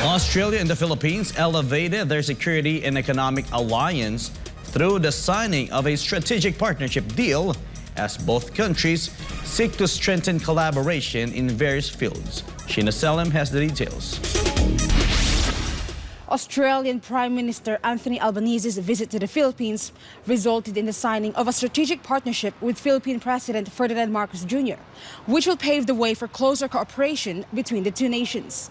Australia and the Philippines elevated their security and economic alliance through the signing of a strategic partnership deal as both countries seek to strengthen collaboration in various fields. Sheina Selim has the details. Australian Prime Minister Anthony Albanese's visit to the Philippines resulted in the signing of a strategic partnership with Philippine President Ferdinand Marcos Jr., which will pave the way for closer cooperation between the two nations.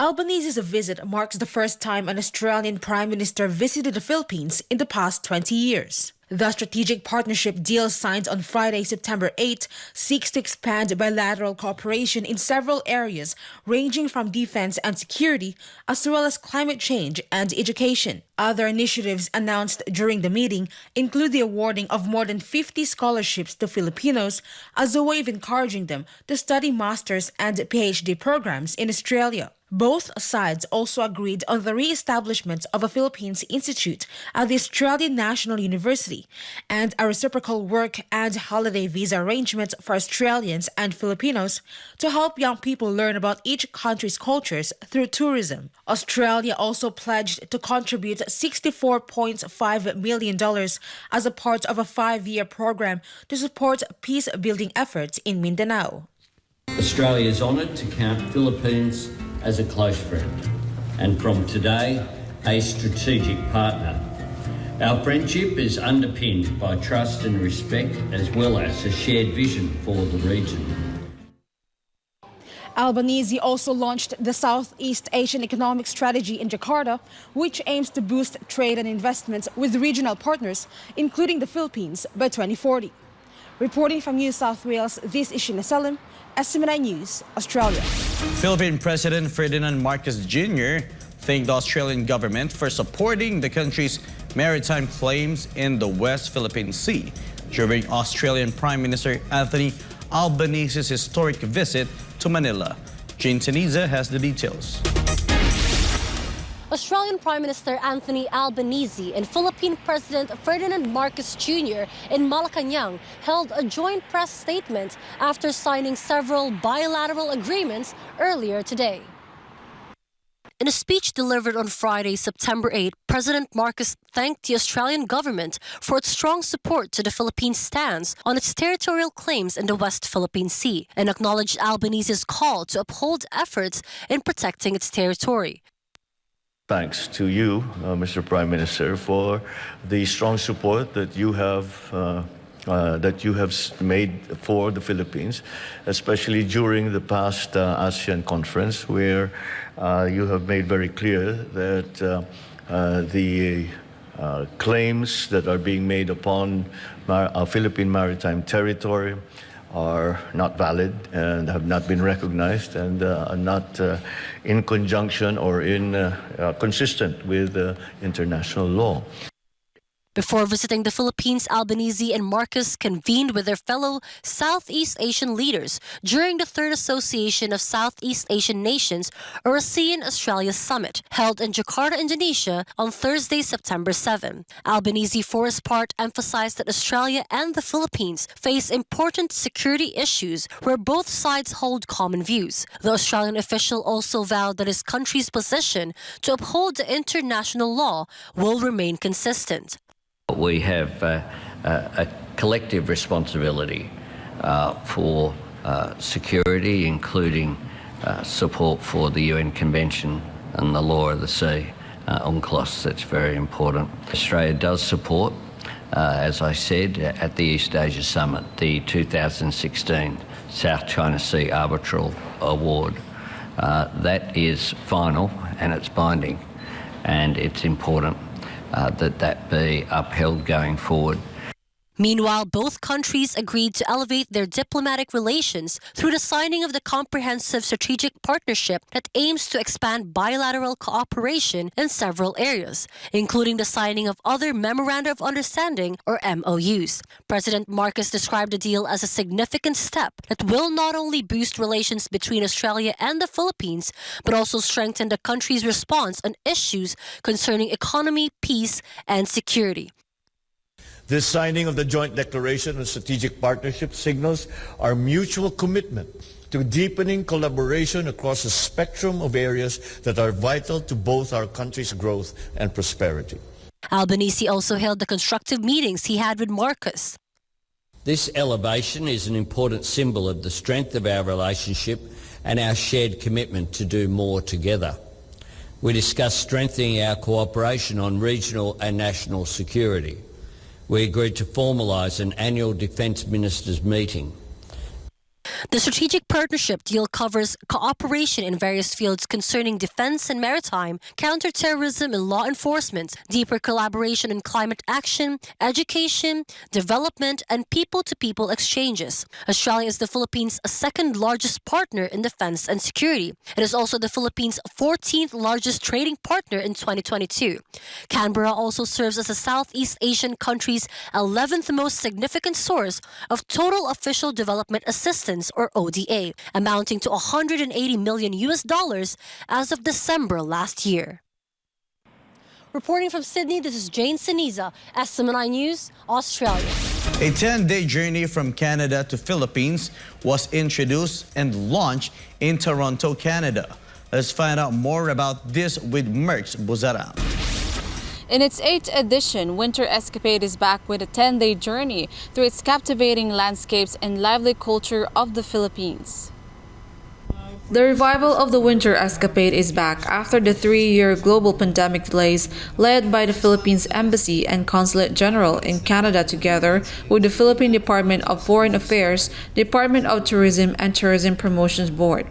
Albanese's visit marks the first time an Australian Prime Minister visited the Philippines in the past 20 years. The strategic partnership deal signed on Friday, September 8, seeks to expand bilateral cooperation in several areas ranging from defense and security, as well as climate change and education. Other initiatives announced during the meeting include the awarding of more than 50 scholarships to Filipinos as a way of encouraging them to study master's and PhD programs in Australia. Both sides also agreed on the re-establishment of a Philippines Institute at the Australian National University and a reciprocal work and holiday visa arrangement for Australians and Filipinos to help young people learn about each country's cultures through tourism. Australia also pledged to contribute $64.5 million as a part of a 5-year program to support peace-building efforts in Mindanao. Australia is honoured to count Philippines as a close friend, and from today, a strategic partner. Our friendship is underpinned by trust and respect, as well as a shared vision for the region. Albanese also launched the Southeast Asian Economic Strategy in Jakarta, which aims to boost trade and investments with regional partners, including the Philippines, by 2040. Reporting from New South Wales, this is Sheina Selim, SMNI News, Australia. Philippine President Ferdinand Marcos Jr. thanked the Australian government for supporting the country's maritime claims in the West Philippine Sea during Australian Prime Minister Anthony Albanese's historic visit to Manila. Jane Teniza has the details. Australian Prime Minister Anthony Albanese and Philippine President Ferdinand Marcos Jr. in Malacanang held a joint press statement after signing several bilateral agreements earlier today. In a speech delivered on Friday, September 8, President Marcos thanked the Australian government for its strong support to the Philippines' stance on its territorial claims in the West Philippine Sea and acknowledged Albanese's call to uphold efforts in protecting its territory. Thanks to you, Mr. Prime Minister, for the strong support that you have made for the Philippines, especially during the past ASEAN conference, where you have made very clear that the claims that are being made upon Philippine maritime territory are not valid and have not been recognized and are not in conjunction or consistent with international law. Before visiting the Philippines, Albanese and Marcos convened with their fellow Southeast Asian leaders during the Third Association of Southeast Asian Nations, or ASEAN Australia Summit, held in Jakarta, Indonesia on Thursday, September 7. Albanese, for his part, emphasized that Australia and the Philippines face important security issues where both sides hold common views. The Australian official also vowed that his country's position to uphold the international law will remain consistent. We have a collective responsibility for security, including support for the UN Convention and the Law of the Sea, UNCLOS. That's very important. Australia does support, as I said, at the East Asia Summit, the 2016 South China Sea Arbitral Award. That is final and it's binding, and it's important that be upheld going forward. Meanwhile, both countries agreed to elevate their diplomatic relations through the signing of the Comprehensive Strategic Partnership that aims to expand bilateral cooperation in several areas, including the signing of other Memoranda of Understanding, or MOUs. President Marcos described the deal as a significant step that will not only boost relations between Australia and the Philippines, but also strengthen the country's response on issues concerning economy, peace, and security. This signing of the Joint Declaration on Strategic Partnership signals our mutual commitment to deepening collaboration across a spectrum of areas that are vital to both our country's growth and prosperity. Albanese also held the constructive meetings he had with Marcos. This elevation is an important symbol of the strength of our relationship and our shared commitment to do more together. We discussed strengthening our cooperation on regional and national security. We agreed to formalise an annual Defence Ministers meeting. The strategic partnership deal covers cooperation in various fields concerning defense and maritime, counterterrorism and law enforcement, deeper collaboration in climate action, education, development, and people-to-people exchanges. Australia is the Philippines' second largest partner in defense and security. It is also the Philippines' 14th largest trading partner in 2022. Canberra also serves as the Southeast Asian country's 11th most significant source of total official development assistance, or ODA, amounting to $180 million as of December last year. Reporting from Sydney, this is Jane Siniza, SMNI News, Australia. A 10-day journey from Canada to Philippines was introduced and launched in Toronto, Canada. Let's find out more about this with Merck's Buzarang. In its 8th edition, Winter Escapade is back with a 10-day journey through its captivating landscapes and lively culture of the Philippines. The revival of the Winter Escapade is back after the 3-year global pandemic delays led by the Philippines Embassy and Consulate General in Canada together with the Philippine Department of Foreign Affairs, Department of Tourism and Tourism Promotions Board.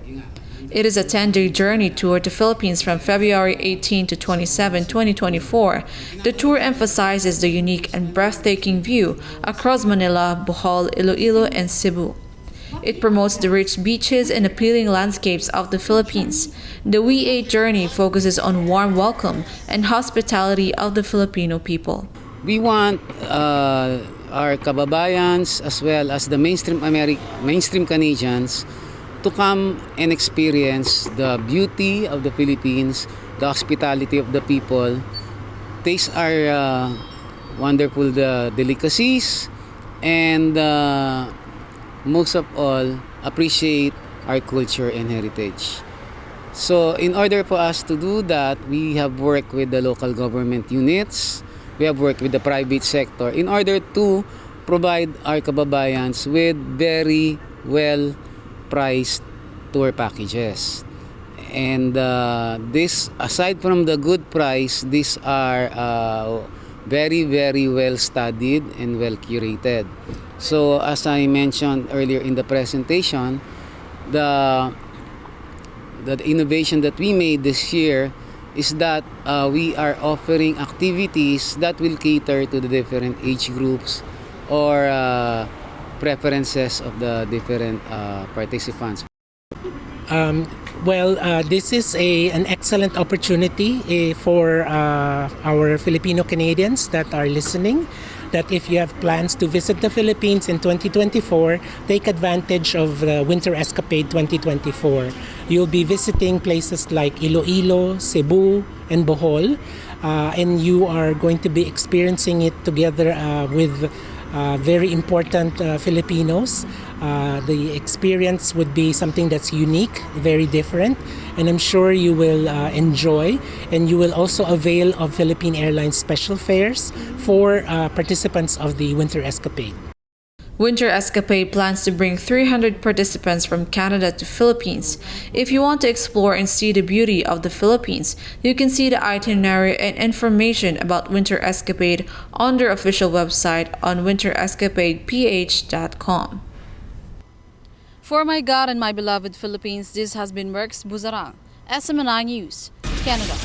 It is a 10-day journey tour to Philippines from February 18 to 27, 2024. The tour emphasizes the unique and breathtaking view across Manila, Bohol, Iloilo, and Cebu. It promotes the rich beaches and appealing landscapes of the Philippines. The We8 journey focuses on warm welcome and hospitality of the Filipino people. We want our kababayans as well as the mainstream Canadians to come and experience the beauty of the Philippines, the hospitality of the people, taste our wonderful delicacies, and most of all, appreciate our culture and heritage. So in order for us to do that, we have worked with the local government units, we have worked with the private sector in order to provide our kababayans with very well priced tour packages. And this, aside from the good price, these are very, very well studied and well curated. So as I mentioned earlier in the presentation, the innovation that we made this year is that we are offering activities that will cater to the different age groups or preferences of the different participants. This is an excellent opportunity for our Filipino Canadians that are listening, that if you have plans to visit the Philippines in 2024, take advantage of the Winter Escapade 2024. You'll be visiting places like Iloilo, Cebu, and Bohol, and you are going to be experiencing it together with very important Filipinos. The experience would be something that's unique, very different, and I'm sure you will enjoy, and you will also avail of Philippine Airlines special fares for participants of the Winter Escapade. Winter Escapade plans to bring 300 participants from Canada to Philippines. If you want to explore and see the beauty of the Philippines, you can see the itinerary and information about Winter Escapade on their official website on winterescapadeph.com. For my God and my beloved Philippines, this has been Merck's Buzarang, SMNI News, Canada.